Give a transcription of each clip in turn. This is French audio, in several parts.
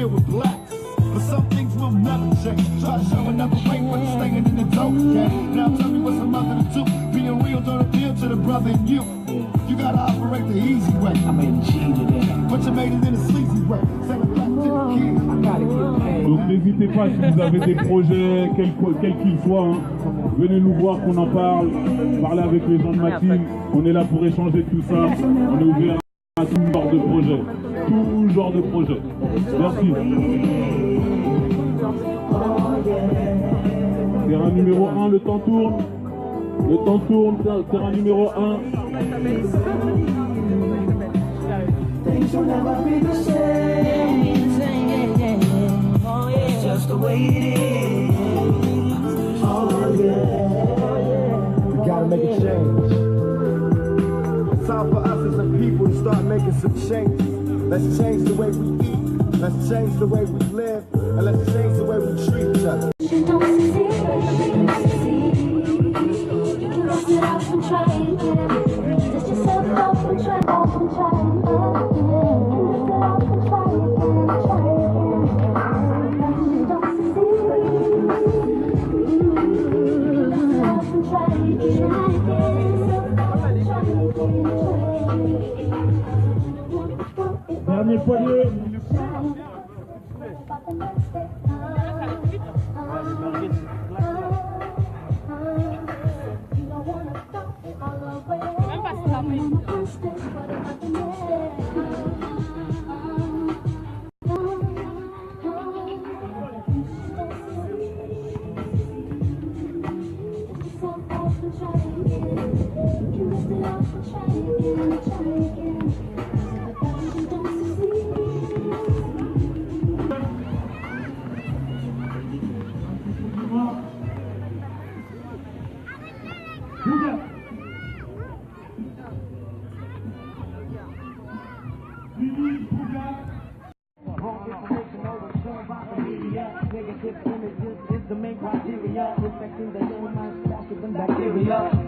filled with blacks. But some things will never change. Try to show another way, but it's staying in the dope game. Now tell me what's a mother to do. Being real don't appeal to the brother in you. You gotta operate the easy way. I made it cheated, but you made it in a sleazy way. Say it back to the kids. I gotta get paid. Donc n'hésitez pas si vous avez des projets, quels qu'ils soient, hein, venez nous voir qu'on en parle, parlez avec les gens de ma team, on est là pour échanger tout ça, on est ouvert à tout genre de projet, tout genre de projet. Merci. Terrain numéro 1, le temps tourne. Le temps tourne, terrain numéro 1. Things will never be the same. It's just the way it is. Oh yeah. We gotta make a change. It's time for us as a people to start making some changes. Let's change the way we eat. Let's change the way we live. And let's change the way we treat each other. You don't succeed, you don't succeed. You can dust it off and try again. Dust yourself off and try again. Dust it off and try again. You don't succeed. Dust it off and try again. Dernier poignet.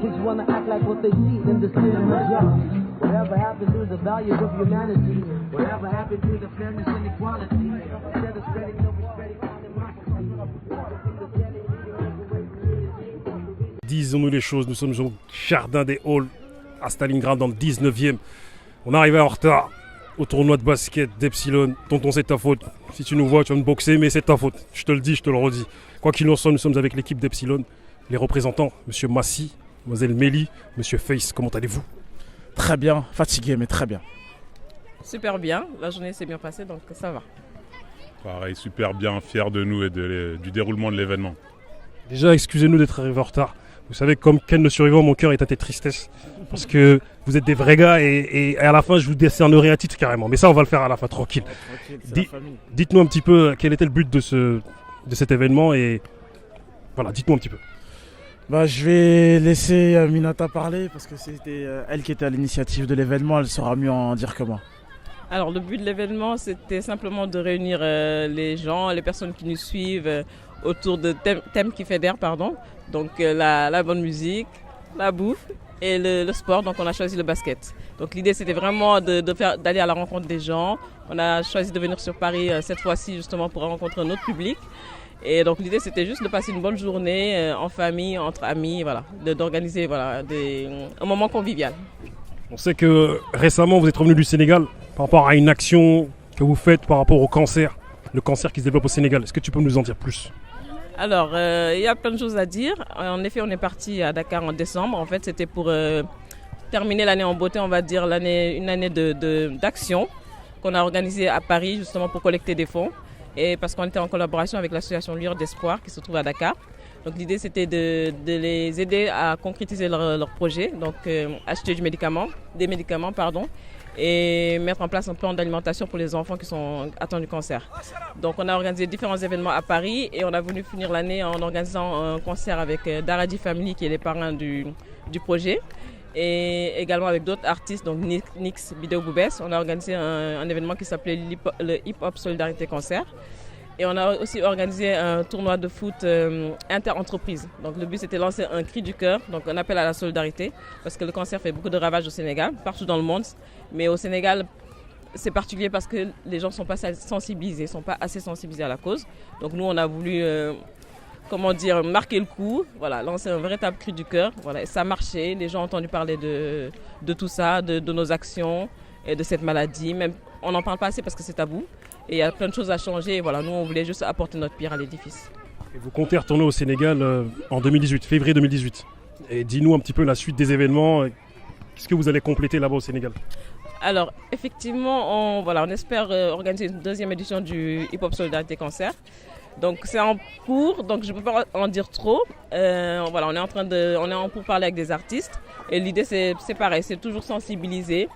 Kids wanna act like what they see in the cinema job. Whatever happened to the values of humanity? Whatever happened to the fairness and equality? Instead of spreading no spreading democracy. Disons-nous les choses, nous sommes au Jardin des Halles à Stalingrad dans le 19e. On est arrivé en retard au tournoi de basket d'Epsilon. Tonton, c'est ta faute. Si tu nous vois, tu vas me boxer, mais c'est ta faute. Je te le dis, je te le redis. Quoi qu'il en soit, nous sommes avec l'équipe d'Epsilon. Les représentants, M. Massy, Mlle Mélie, M. Face, comment allez-vous? Très bien, fatigué mais très bien. Super bien, la journée s'est bien passée donc ça va. Pareil, super bien, fier de nous et du déroulement de l'événement. Déjà, excusez-nous d'être arrivés en retard. Vous savez, comme Ken le survivant, mon cœur est à tes tristesses. Parce que vous êtes des vrais gars et à la fin, je vous décernerai un titre carrément. Mais ça, on va le faire à la fin, tranquille. Dites-nous un petit peu quel était le but de cet événement et voilà, dites-nous un petit peu. Je vais laisser Aminata parler parce que c'était elle qui était à l'initiative de l'événement, elle saura mieux en dire que moi. Alors le but de l'événement c'était simplement de réunir les gens, les personnes qui nous suivent autour de thèmes qui fédèrent, donc la bonne musique, la bouffe et le sport, donc on a choisi le basket. Donc l'idée c'était vraiment d'aller à la rencontre des gens, on a choisi de venir sur Paris cette fois-ci justement pour rencontrer notre public. Et donc l'idée c'était juste de passer une bonne journée en famille, entre amis, voilà, d'organiser un moment convivial. On sait que récemment vous êtes revenu du Sénégal par rapport à une action que vous faites par rapport au cancer, le cancer qui se développe au Sénégal. Est-ce que tu peux nous en dire plus? Alors il y a plein de choses à dire. En effet on est parti à Dakar en décembre. En fait c'était pour terminer l'année en beauté, on va dire une année d'action qu'on a organisée à Paris justement pour collecter des fonds. Et parce qu'on était en collaboration avec l'association Lueur d'Espoir qui se trouve à Dakar. Donc l'idée c'était de les aider à concrétiser leur projet, donc acheter des médicaments, et mettre en place un plan d'alimentation pour les enfants qui sont atteints du cancer. Donc on a organisé différents événements à Paris et on a voulu finir l'année en organisant un concert avec Daradi Family qui est les parrains du projet. Et également avec d'autres artistes, donc Nix, Bideo Boubès. On a organisé un événement qui s'appelait le Hip Hop Solidarité Cancer. Et on a aussi organisé un tournoi de foot inter-entreprise. Donc le but c'était de lancer un cri du cœur, donc un appel à la solidarité, parce que le cancer fait beaucoup de ravages au Sénégal, partout dans le monde. Mais au Sénégal, c'est particulier parce que les gens ne sont pas sensibilisés, sont pas assez sensibilisés à la cause. Donc nous, on a voulu, marquer le coup, voilà, lancer un véritable cri du cœur. Voilà, et ça a marché, les gens ont entendu parler de tout ça, de nos actions et de cette maladie. Même, on n'en parle pas assez parce que c'est tabou. Et il y a plein de choses à changer. Voilà, nous, on voulait juste apporter notre pierre à l'édifice. Et vous comptez retourner au Sénégal en 2018, février 2018. Et dis-nous un petit peu la suite des événements. Qu'est-ce que vous allez compléter là-bas au Sénégal? Alors, effectivement, on espère organiser une deuxième édition du Hip Hop Solidarité Cancer. Donc, c'est en cours, donc je ne peux pas en dire trop. On est en pourparlers avec des artistes. Et l'idée, c'est pareil, c'est toujours sensibiliser.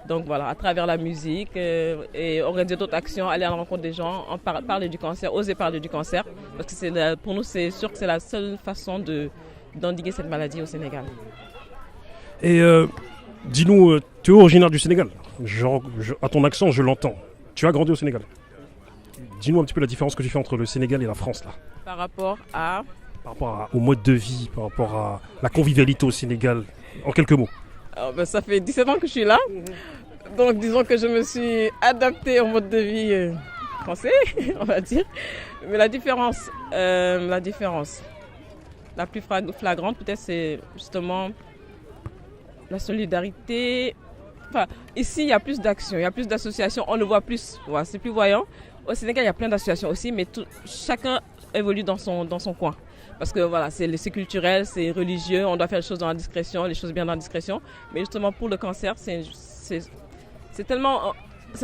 Donc voilà, à travers la musique et organiser d'autres actions, aller à la rencontre des gens, parler du cancer, oser parler du cancer. Parce que pour nous, c'est sûr que c'est la seule façon d'endiguer cette maladie au Sénégal. Et dis-nous, tu es originaire du Sénégal. À ton accent, je l'entends. Tu as grandi au Sénégal. Dis-nous un petit peu la différence que tu fais entre le Sénégal et la France là. Par rapport au mode de vie, par rapport à la convivialité au Sénégal, en quelques mots. Alors, ça fait 17 ans que je suis là. Donc disons que je me suis adaptée au mode de vie français, on va dire. Mais la différence la plus flagrante peut-être, c'est justement la solidarité. Enfin, ici, il y a plus d'actions, il y a plus d'associations, on le voit plus, voilà, c'est plus voyant. Au Sénégal, il y a plein d'associations aussi, mais chacun évolue dans son coin. Parce que voilà, c'est culturel, c'est religieux, on doit faire les choses dans la discrétion, les choses bien dans la discrétion. Mais justement, pour le cancer, c'est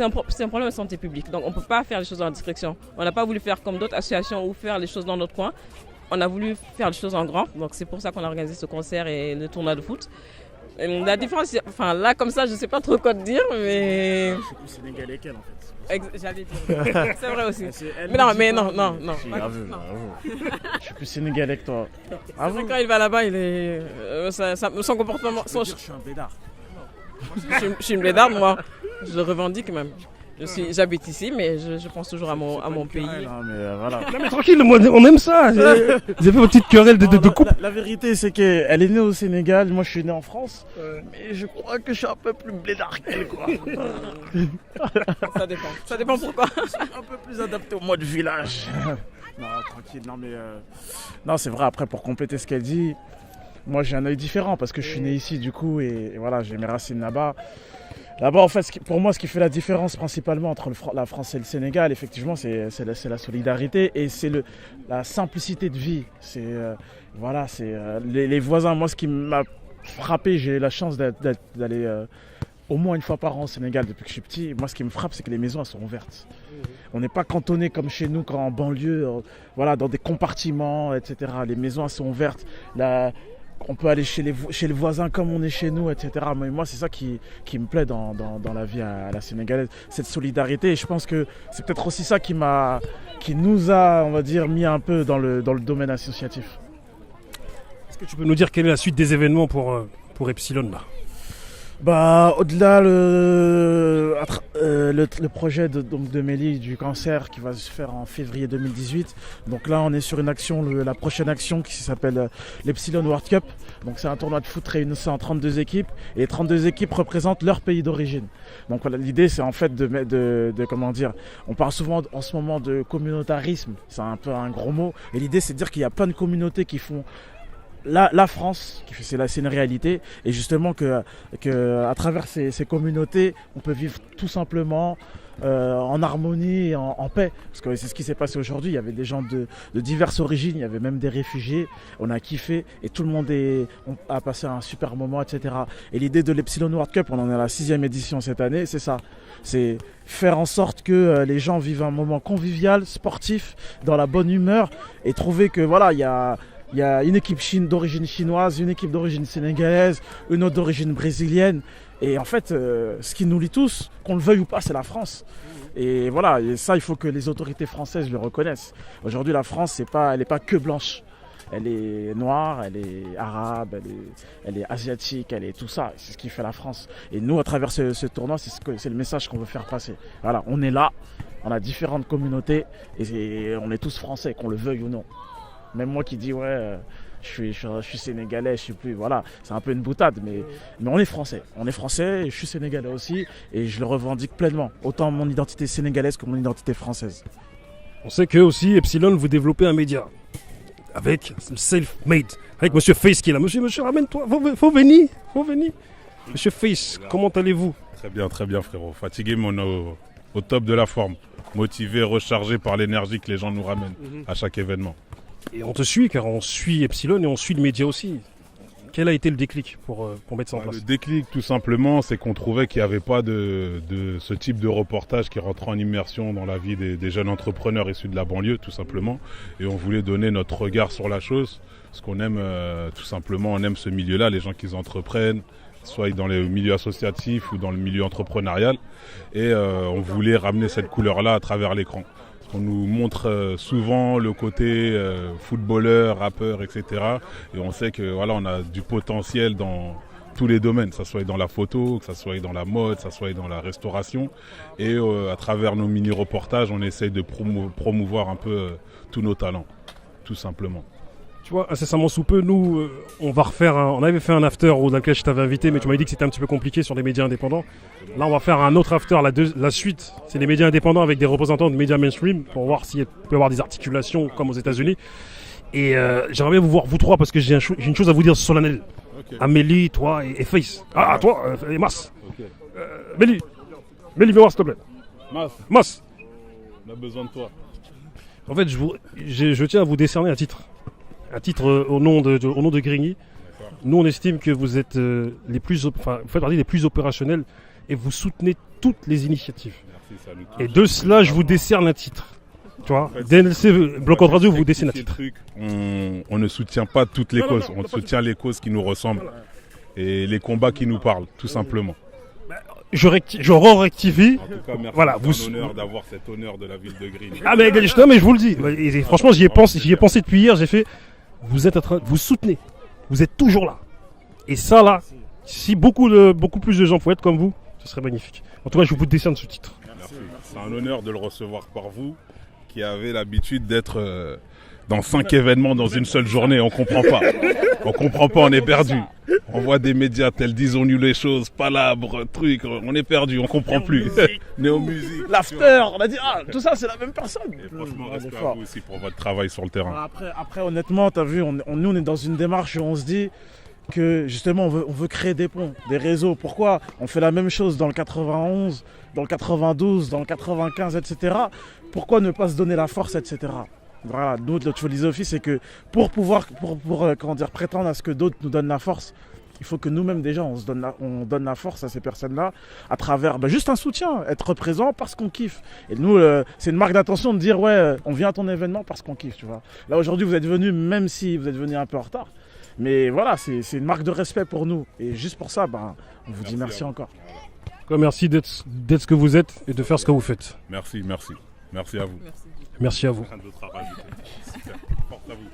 un problème de santé publique. Donc, on ne peut pas faire les choses dans la discrétion. On n'a pas voulu faire comme d'autres associations ou faire les choses dans notre coin. On a voulu faire les choses en grand. Donc, c'est pour ça qu'on a organisé ce concert et le tournoi de foot. Et la différence, enfin là, comme ça, je ne sais pas trop quoi te dire, mais... Je suis plus sénégalais qu'elle, en fait. J'allais dire. C'est vrai aussi. Mais non. Je suis plus sénégalais que toi. Quand il va là-bas, il est... son comportement... Je suis un bédard. Je suis une blédarde, moi. Je le revendique même. J'habite ici, mais je pense toujours à mon pays. Non, mais voilà. Non mais tranquille, moi, on aime ça. Vous avez fait votre petite querelle de couple. La vérité, c'est qu'elle est née au Sénégal, moi je suis né en France. Mais je crois que je suis un peu plus blédard qu'elle, quoi. Ça dépend pourquoi. Je suis un peu plus adapté au mode village. Non, tranquille, non mais... Non, c'est vrai, après, pour compléter ce qu'elle dit, moi j'ai un œil différent parce que je suis né ici, du coup, et voilà, j'ai mes racines là-bas. Là-bas, en fait, pour moi, ce qui fait la différence principalement entre la France et le Sénégal, effectivement, c'est la solidarité et c'est la simplicité de vie. Les voisins. Moi, ce qui m'a frappé, j'ai la chance d'aller au moins une fois par an au Sénégal depuis que je suis petit. Moi, ce qui me frappe, c'est que les maisons, elles sont ouvertes. On n'est pas cantonné comme chez nous, quand en banlieue, dans des compartiments, etc. Les maisons, elles sont ouvertes. On peut aller chez les voisins comme on est chez nous, etc. Mais moi, c'est ça qui me plaît dans la vie à la sénégalaise, cette solidarité. Et je pense que c'est peut-être aussi ça qui nous a, on va dire, mis un peu dans le domaine associatif. Est-ce que tu peux nous dire quelle est la suite des événements pour Epsilon là? Au-delà le projet de Mélie du cancer qui va se faire en février 2018. Donc là, on est sur une action, la prochaine action qui s'appelle l'Epsilon World Cup. Donc c'est un tournoi de foot réunissant 32 équipes et les 32 équipes représentent leur pays d'origine. Donc voilà, l'idée c'est en fait de comment dire, on parle souvent en ce moment de communautarisme, c'est un peu un gros mot. Et l'idée c'est de dire qu'il y a plein de communautés qui font la France, c'est une réalité, et justement que à travers ces communautés, on peut vivre tout simplement en harmonie et en paix. Parce que c'est ce qui s'est passé aujourd'hui, il y avait des gens de diverses origines, il y avait même des réfugiés, on a kiffé, et tout le monde a passé un super moment, etc. Et l'idée de l'Epsilon World Cup, on en est à la 6e édition cette année, c'est ça. C'est faire en sorte que les gens vivent un moment convivial, sportif, dans la bonne humeur, et trouver que voilà, il y a une équipe d'origine chinoise, une équipe d'origine sénégalaise, une autre d'origine brésilienne. Et en fait, ce qui nous lie tous, qu'on le veuille ou pas, c'est la France. Et voilà, et ça, il faut que les autorités françaises le reconnaissent. Aujourd'hui, la France, elle n'est pas que blanche. Elle est noire, elle est arabe, elle est asiatique, elle est tout ça. C'est ce qui fait la France. Et nous, à travers ce tournoi, c'est le message qu'on veut faire passer. Voilà, on est là, on a différentes communautés et on est tous français, qu'on le veuille ou non. Même moi qui dis je suis sénégalais, je sais plus, voilà, c'est un peu une boutade, mais on est français. On est français, et je suis sénégalais aussi, et je le revendique pleinement, autant mon identité sénégalaise que mon identité française. On sait que aussi, Epsilon, vous développez un média. Avec Self-Made. Avec Monsieur Face qui est là. Monsieur, ramène-toi. Faut venir. Monsieur Face, comment allez-vous? Très bien frérot. Fatigué mais on est au top de la forme. Motivé, rechargé par l'énergie que les gens nous ramènent à chaque événement. Et on te suit car on suit Epsilon et on suit le média aussi. Quel a été le déclic pour mettre ça en place? Le déclic tout simplement, c'est qu'on trouvait qu'il n'y avait pas de ce type de reportage qui rentrait en immersion dans la vie des jeunes entrepreneurs issus de la banlieue tout simplement. Et on voulait donner notre regard sur la chose. Parce qu'on aime tout simplement, on aime ce milieu-là, les gens qui entreprennent, soit dans le milieu associatif ou dans le milieu entrepreneurial. Et on voulait ramener cette couleur-là à travers l'écran. On nous montre souvent le côté footballeur, rappeur, etc. Et on sait que voilà, on a du potentiel dans tous les domaines, que ce soit dans la photo, que ce soit dans la mode, que ce soit dans la restauration. Et à travers nos mini-reportages, on essaye de promouvoir un peu tous nos talents, tout simplement. Tu vois, incessamment sous peu, nous, on avait fait un after dans lequel je t'avais invité, mais tu m'avais dit que c'était un petit peu compliqué sur les médias indépendants. Là, on va faire un autre after, la suite, c'est les médias indépendants avec des représentants de médias mainstream pour voir s'il peut y avoir des articulations comme aux États-Unis. Et j'aimerais bien vous voir, vous trois, parce que j'ai une chose à vous dire solennelle. Okay. Amélie, toi et Face. Ah, toi et Mas. Okay. Mélie, viens voir s'il te plaît. Mas. On a besoin de toi. En fait, je tiens à vous décerner un titre. Un titre au nom de Grigny. Nous, on estime que vous êtes vous faites partie des plus opérationnels et vous soutenez toutes les initiatives. Merci, et de cela, je vous décerne un titre. Tu vois, DNLC Bloc Contre Radio vous décerne un titre. On ne soutient pas toutes les causes. On soutient les causes qui nous ressemblent et les combats qui nous parlent, tout simplement. Je rectifie. En tout cas, merci. Voilà, c'est un honneur d'avoir cet honneur de la ville de Grigny. Ah mais je vous le dis. Et franchement, j'y ai pensé depuis hier. J'ai fait. Vous soutenez, vous êtes toujours là. Et ça là, si beaucoup plus de gens pouvaient être comme vous, ce serait magnifique. En tout cas, je vous décerne ce titre. Merci. C'est un honneur de le recevoir par vous, qui avez l'habitude d'être dans 5 événements dans une seule journée. On comprend pas, on est perdu. On voit des médias tels disons-nous les choses, palabres, trucs, on est perdu, on comprend plus. Néo-musique. L'after, on a dit, tout ça c'est la même personne. Et franchement, respect à vous aussi pour votre travail sur le terrain. Après honnêtement, t'as vu, nous on est dans une démarche où on se dit que justement on veut créer des ponts, des réseaux. Pourquoi on fait la même chose dans le 91, dans le 92, dans le 95, etc. Pourquoi ne pas se donner la force, etc. Voilà, nous, notre philosophie, c'est que pour prétendre à ce que d'autres nous donnent la force, il faut que nous-mêmes déjà, on donne la force à ces personnes-là à travers juste un soutien, être présent parce qu'on kiffe. Et nous, c'est une marque d'attention de dire, ouais, on vient à ton événement parce qu'on kiffe, tu vois. Là, aujourd'hui, vous êtes venus, même si vous êtes venus un peu en retard. Mais voilà, c'est une marque de respect pour nous. Et juste pour ça, on vous dit merci encore. Merci d'être ce que vous êtes et de faire ce que vous faites. Merci. Merci à vous. Merci à vous. Porte à vous.